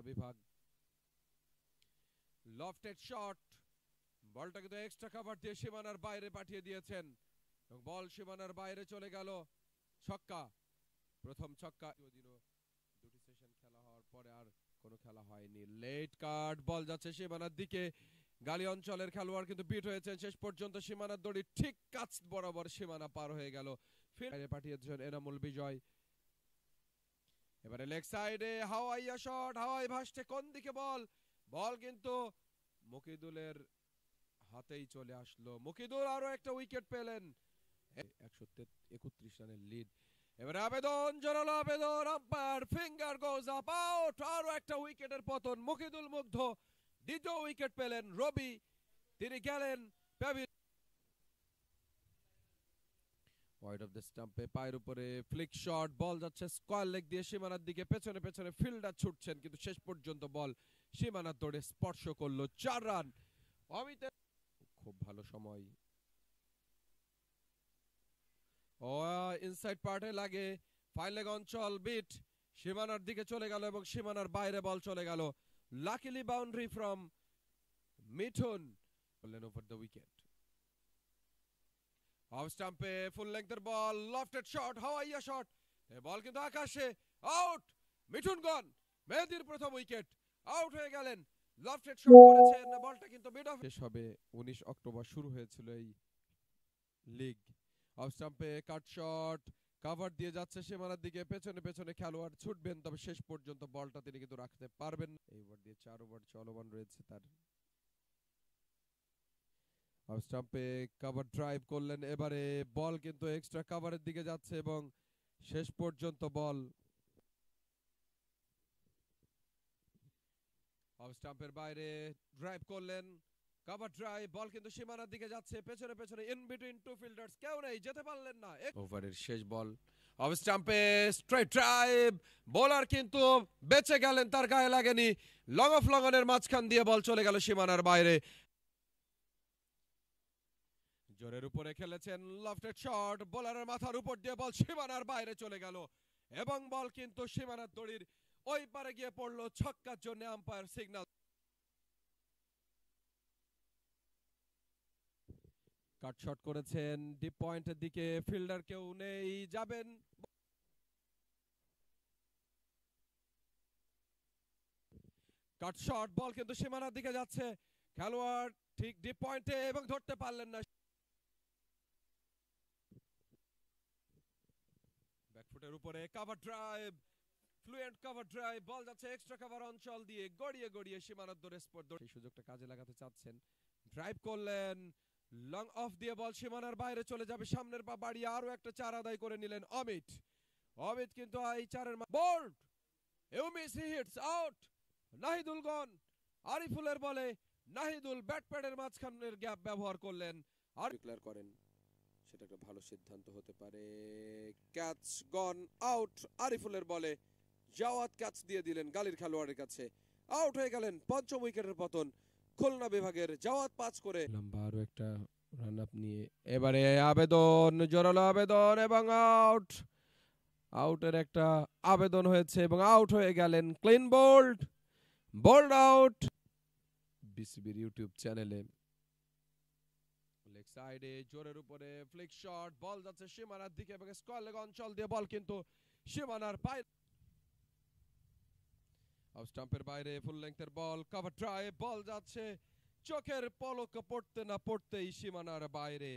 খুলনা বিভাগ। Lofted shot, বলটা কিন্তু এক্সট্রা কভার দিয়ে সীমানার বাইরে পাঠিয়ে দিয়েছেন এবং বল সীমানার বাইরে চলে গেল। ছক্কা, প্রথম ছক্কা। দুটি সেশন খেলা হওয়ার পরে আর কোনো খেলা হয়নি। লেট কার্ড, বল যাচ্ছে সীমানার দিকে। গালি অঞ্চলের খেলোয়াড় কিন্তু বিট হয়েছেন শেষ পর্যন্ত। সীমানার দড়ি ঠিক কাছ বরাবর সীমানা পার হয়ে গেল। ফিরে পাঠিয়েছেন এনামুল বিজয়। এবারে লেগ সাইডে হাওয়াইয়া শট, হাওয়াই ভাসছে কোন দিকে বল, বল কিন্তু মুকিদুলের হাতেই চলে আসলো। মুকিদুল আরো একটা উইকেট পেলেন। 131 রানের লিড। এবারে আবেদন, জোরালো আবেদন, আম্পায়ার ফিঙ্গার গোজ আপ, আউট। আরো একটা উইকেটের পতন। মুকিদুল মুগ্ধ দ্বিতীয় উইকেট পেলেন। রবি তিনি গেলেন ওয়াইড অফ দ্য স্টাম্পে, পায়ের উপরে ফ্লিক শট, বল যাচ্ছে স্কয়ার লেগ দিয়ে সীমানার দিকে। পেছনে পেছনে ফিল্ডার ছুটছেন কিন্তু শেষ পর্যন্ত বল সীমানার দৌড়ে স্পর্শ করলো। 4 রান। অমিতের খুব ভালো সময়। ও ইনসাইড পার্টে লাগে, ফাইন লেগ অঞ্চল বিট সীমানার দিকে চলে গেল এবং সীমানার বাইরে বল চলে গেল। লাকিলি বাউন্ডারি ফ্রম মিঠুন বললেন ওভার দ্য উইকেট। অফ স্টাম্পে ফুল লেংথের বল, লফটেড শট, হাওয়াইয়া শট, বল কিন্তু আকাশে, আউট। মিঠুন গন, মেহেদীর প্রথম উইকেট, আউট হয়ে গেলেন। লফটেড শট করেছেন, বলটা কিন্তু মিড অফ। শেষ হবে 19 অক্টোবর শুরু হয়েছিল এই লিগ। অফ স্টাম্পে কাট শট, কভার দিয়ে যাচ্ছে সীমানার দিকে। পেছনে পেছনে খেলোয়াড় ছুটবেন, তবে শেষ পর্যন্ত বলটা তিনি কিন্তু রাখতে পারবেন। এই ওভার দিয়ে 4 ওভার চলমান রয়েছে তার। অফ স্টাম্পে কভার ড্রাইভ করলেন, এবারে বল কিন্তু এক্সট্রা কভারের দিকে যাচ্ছে এবং শেষ পর্যন্ত বল অফ স্টাম্পের বাইরে ড্রাইভ করলেন, কভার ড্রাইভ, বল কিন্তু সীমানার দিকে যাচ্ছে। পেছনে পেছনে ইন বিটুইন টু ফিল্ডার্স কেউ নেই, যেতে পারলেন না। ওভারের শেষ বল, অফ স্টাম্পে স্ট্রেট ড্রাইভ, বোলার কিন্তু বেঁচে গেলেন, তার গায়ে লাগেনি। লং অফ লগনের মাঝখান দিয়ে বল চলে গেল সীমানার বাইরে। জোরের উপরে খেলেছেন, লফটেড শট, বোলারের মাথার উপর দিয়ে বল সীমানার বাইরে চলে গেল এবং বল কিন্তু সীমানার দড়ির ওই পারে গিয়ে পড়লো। ছক্কার জন্য আম্পায়ার সিগন্যাল। কাট শট করেছেন ডিপ পয়েন্টের দিকে, ফিল্ডার কেউ নেই, যাবেন। কাট শট, বল কিন্তু সীমানার দিকে যাচ্ছে, খেলোয়াড় ঠিক ডিপ পয়েন্টে এবং ধরতে পারলেন না। ব্যাকফুটের উপরে cover drive, fluent cover drive, ball যাচ্ছে এক্সট্রা কভার অঞ্চল দিয়ে গড়িয়ে গড়িয়ে সীমানার দৌড়ে স্পট। এই সুযোগটা কাজে লাগাতে চাচ্ছেন, ড্রাইভ করলেন, লং অফ দিয়ে বল সীমানার বাইরে চলে যাবে। সামনের পা বাড়িয়ে আরো একটা 4 আদায় করে নিলেন অমিত। অমিত কিন্তু এই 4-এর বোল্ড, ইউমিস হিটস আউট। নাহিদুল গন, আরিফুলের বলে নাহিদুল ব্যাট প্যাডের মাঝখানের গ্যাপ ব্যবহার করলেন আর ডিক্লেয়ার করেন। সেটা একটা ভালো সিদ্ধান্ত হতে পারে। ক্যাচ গন আউট, আরিফুলের বলে জাওয়াত ক্যাচ দিয়ে দিলেন গালির খেলোয়াড়ের কাছে, আউট হয়ে গেলেন। পঞ্চম উইকেটের পতন খুলনা বিভাগের। জাওয়াত 5 করে লম্বা আরো একটা রান আপ নিয়ে এবারে আবেদন, জোরালো আবেদন এবং আউট। আউটের একটা আবেদন হয়েছে এবং আউট হয়ে গেলেন। Clean bold, bold out. বিসিবির ইউটিউব চ্যানেলে লেগ সাইডে জোরের উপরে ফ্লিক শট, বল যাচ্ছে সীমানার দিকে এবং স্কয়ার লেগ অঞ্চল দিয়ে বল কিন্তু সীমানার বাইরে। অফ স্টাম্পের বাইরে ফুল লেংথের বল, কভার ড্রাইভ, বল যাচ্ছে চোখের পলক পড়তে না পড়তেই সীমানার বাইরে।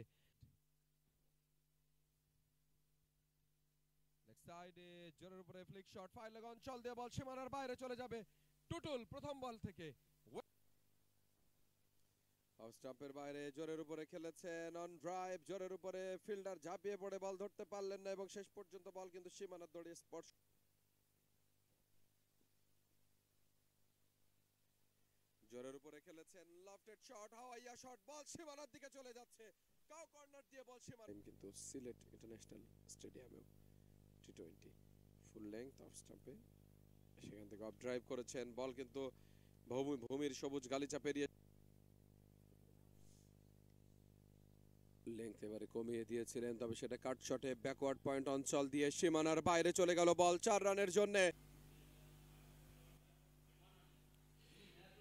লেগ সাইডে জোরের উপরে ফ্লিক শট, ফাইন লেগ অঞ্চল দিয়ে বল সীমানার বাইরে চলে যাবে। টুটুল প্রথম বল থেকে। অফ স্টাম্পের বাইরে জোরের উপরে খেলেছেন, অন ড্রাইভ, জোরের উপরে ফিল্ডার ঝাঁপিয়ে পড়ে বল ধরতে পারলেন না এবং শেষ পর্যন্ত বল কিন্তু সীমানার দড়িয়ে স্পর্শ। জোরের উপরে খেলেছেন, লফটেড শট, হাওয়াইয়া শট, বল সীমানার দিকে চলে যাচ্ছে। কাউ কর্নার দিয়ে বল সীমানা। কিন্তু সিলেট ইন্টারন্যাশনাল স্টেডিয়ামেও টি20 ফুল লেংথ অফ স্টাম্পে সেখান থেকে অফ ড্রাইভ করেছেন, বল কিন্তু ভূমির সবুজ গালিচা পেরিয়ে লেংথ এবারে কমিয়ে দিয়েছিলেন, তবে সেটা কাট শটে ব্যাকওয়ার্ড পয়েন্ট অঞ্চল দিয়ে সীমানার বাইরে চলে গেল বল 4 রানের জন্য।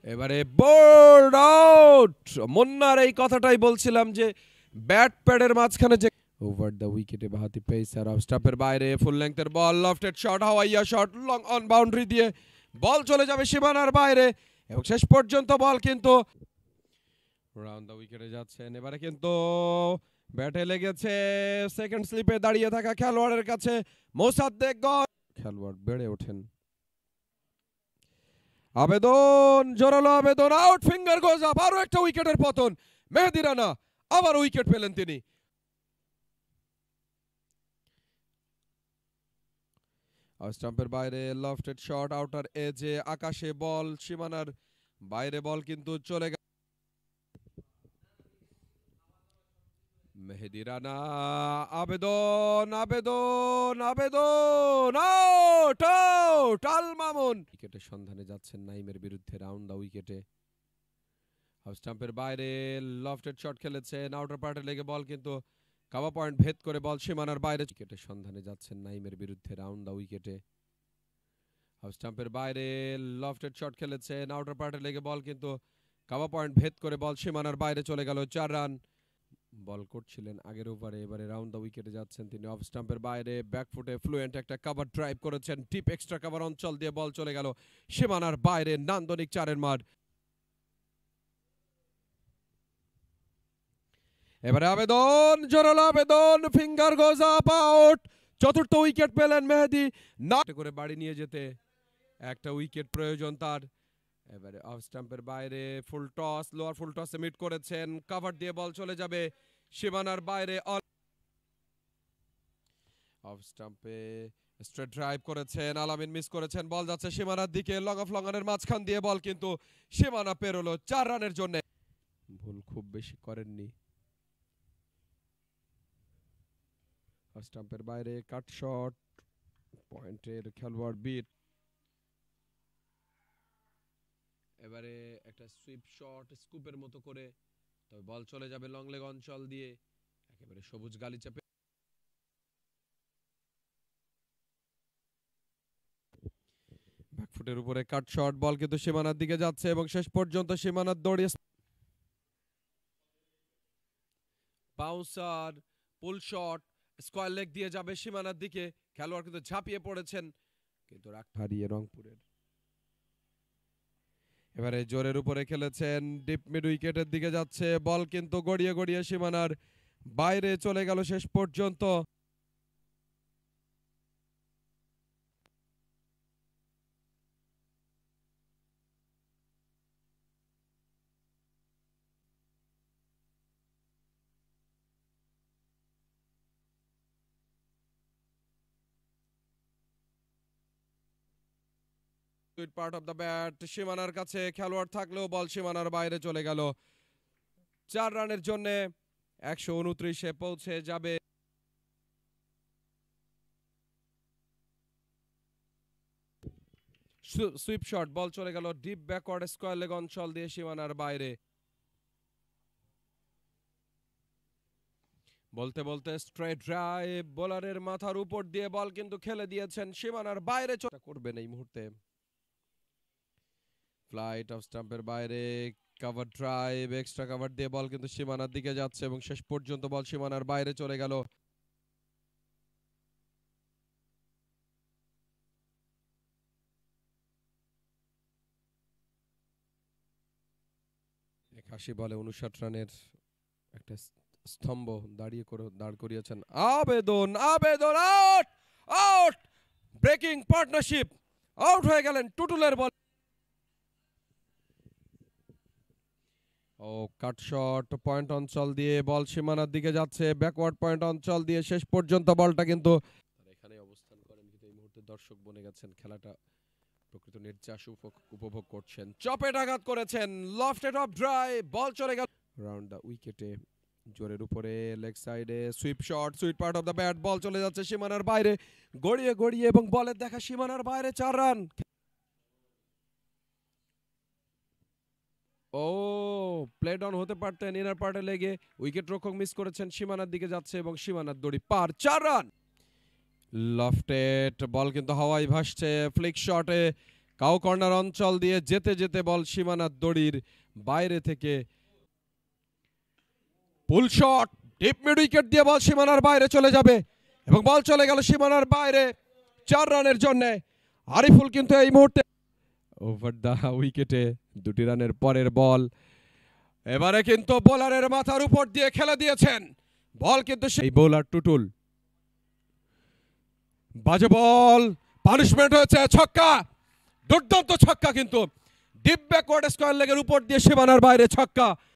এবারে বোল্ড আউট। মুন্নার এই কথাটাই বলছিলাম যে ব্যাট প্যাডের মাঝখানে যে ওভার দ্য উইকেটে বাহাতি পেসার অফ স্টাম্পের বাইরে ফুল লেংথের বল, লফটেড শট, হাওয়াইয়া শট, লং অন বাউন্ডারি দিয়ে বল চলে যাবে সীমানার বাইরে এবং শেষ পর্যন্ত বল কিন্তু রাউন্ড দ্য উইকেটে যাচ্ছেন। এবারে কিন্তু ব্যাটে লেগেছে, সেকেন্ড স্লিপে দাঁড়িয়ে থাকা খেলোয়াড়ের কাছে মোসাদ্দেক গল, খেলোয়াড় বেড়ে ওঠেন। আবেদন, জোরালো আবেদন, আউট, ফিঙ্গার গোজ আপ, আরো একটা উইকেটের পতন। মেহেদী রানা আবার উইকেট পেলেন তিনি। স্টাম্পের বাইরে লফটেড শট, আউটার এজে আকাশে বল, সীমানার বাইরে বল কিন্তু চলে গেল। মেহেদী রানা, আবেদন আবেদন আবেদন, আউট আউট, আল মামুন। উইকেটের সন্ধানে যাচ্ছেন নাইমের বিরুদ্ধে রাউন্ড দা উইকেটে। স্টাম্পের বাইরে লফটেড শট খেলেছেন, আউটার পার্টে লেগে বল কিন্তু কাবা পয়েন্ট ভেদ করে বল সীমানার বাইরে। উইকেটের সন্ধানে যাচ্ছেন নাইমের বিরুদ্ধে রাউন্ড দা উইকেটে। স্টাম্পের বাইরে লফটেড শট খেলেছেন, আউটার পার্টে লেগে বল কিন্তু কাবা পয়েন্ট ভেদ করে বল সীমানার বাইরে চলে গেল। 4 রান। বল করছিলেন আগের ওভারে, এবারে রাউন্ড দা উইকেটে যাচ্ছেন তিনি। অফ স্টাম্পের বাইরে ব্যাকফুটে ফ্লুয়েন্ট একটা কভার ড্রাইভ করেছেন, ডিপ এক্সট্রা কভার অঞ্চল দিয়ে বল চলে গেল সীমানার বাইরে। নান্দনিক 4 মার। এবারে আবেদন, জোরালো আবেদন, ফিঙ্গার গোজ আপ, আউট। চতুর্থ উইকেট পেলেন মেহেদী। না করে বাড়ি নিয়ে যেতে একটা উইকেট প্রয়োজন তার। এবারে অফ স্টাম্পের বাইরে ফুল টস, লোয়ার ফুল টসে মিট করেছেন, কভার দিয়ে বল চলে যাবে সীমানার বাইরে। অফ স্টাম্পে স্ট্রেট ড্রাইভ করেছেন, আলামিন মিস করেছেন, বল যাচ্ছে সীমানার দিকে, লং অফ লঙ্গানের মাঝখান দিয়ে বল কিন্তু সীমানা পেরোলো 4 রানের জন্য। ভুল খুব বেশি করেননি। অফ স্টাম্পের বাইরে কাট শট, পয়েন্টের খেলোয়াড় বিট। এবারে একটা সুইপ শট স্কুপের মতো করে, তবে বল চলে যাবে লং লেগ অঞ্চল দিয়ে একেবারে সবুজ গালিচা। ব্যাকফুটের উপরে কাট শট, বল কিন্তু সীমানার দিকে যাচ্ছে এবং শেষ পর্যন্ত সীমানার দৌড়ে বাউন্সার, পুল শট, স্কয়ার লেগ দিয়ে যাবে সীমানার দিকে। খেলোয়াড় কিন্তু ঝাঁপিয়ে পড়েছেন কিন্তু হারিয়ে রংপুরের। এবারে জোরের উপরে খেলেছেন, ডিপ মিড উইকেটের দিকে যাচ্ছে বল কিন্তু গড়িয়ে গড়িয়ে সীমানার বাইরে চলে গেল শেষ পর্যন্ত। পার্ট অফ দ্য ব্যাট, সীমানার কাছে খেলোয়াড় থাকলেও বল সীমানার বাইরে চলে গেল। 4 রানের জন্য 129-এ পৌঁছে যাবে। সুইপ শট, বল চলে গেল ডিপ ব্যাকওয়ার্ড স্কয়ার লেগ অঞ্চল দিয়ে সীমানার বাইরে। বলতে বলতে স্ট্রেট ড্রাইভ, বোলারের মাথার উপর দিয়ে বল কিন্তু খেলে দিয়েছেন সীমানার বাইরে। করবেন এই মুহূর্তে। ফ্লাইট অফ স্টাম্পের বাইরে কভার ড্রাইভ, এক্সট্রা কভার দিয়ে বল কিন্তু সীমানার দিকে যাচ্ছে এবং শেষ পর্যন্ত বল সীমানার বাইরে চলে গেল। একাশি বলে 59 রানের একটা স্তম্ভ দাঁড় করিয়েছেন। আবেদন আবেদন, out out, breaking partnership, out হয়ে গেলেন টুটুলের বল। ও কাট শট, পয়েন্ট অঞ্চল দিয়ে বল সীমানার দিকে যাচ্ছে, ব্যাকওয়ার্ড পয়েন্ট অঞ্চল দিয়ে শেষ পর্যন্ত বলটা কিন্তু এখানে অবস্থান করেন কিন্তু এই মুহূর্তে দর্শক বনে গেছেন, খেলাটা প্রকৃত নির্যাস উপভোগ করছেন। চপেট আঘাত করেছেন, লফটেড অফ ড্রাইভ, বল চলে গেল রাউন্ড দা উইকেটে। জোরের উপরে লেগ সাইডে sweep shot, sweet part of the bat, ball চলে যাচ্ছে সীমানার বাইরে গড়িয়ে গড়িয়ে এবং বলের দেখা সীমানার বাইরে। 4 রান। ও প্লেড অন হতে পারতেন, ইনার পার্টে লেগে উইকেট রক্ষক মিস করেছেন, সীমানার দিকে যাচ্ছে এবং সীমানার দড়ি পার। 4 রান। লফটেড বল কিন্তু হাওয়ায় ভাসছে, ফ্লিক শটে কাউ কর্নার অঞ্চল দিয়ে যেতে যেতে বল সীমানার দড়ির বাইরে থেকে পুল শট, ডিপ মিড উইকেট দিয়ে বল সীমানার বাইরে চলে যাবে এবং বল চলে গেল সীমানার বাইরে 4 রানের জন্য। আরিফুল কিন্তু এই মুহূর্তে ওভার দা উইকেটে 2টি রানের পরের বল। এবারে কিন্তু বোলারের মাথার উপর দিয়ে খেলে দিয়েছেন বল, কিন্তু সেই বোলার টুটুল, বাজে বল, পানিশমেন্ট হয়েছে, ছক্কা, দুর্দান্ত ছক্কা, কিন্তু ডিপ ব্যাকওয়ার্ড স্কয়ার লেগের উপর দিয়ে সীমানার বাইরে ছক্কা।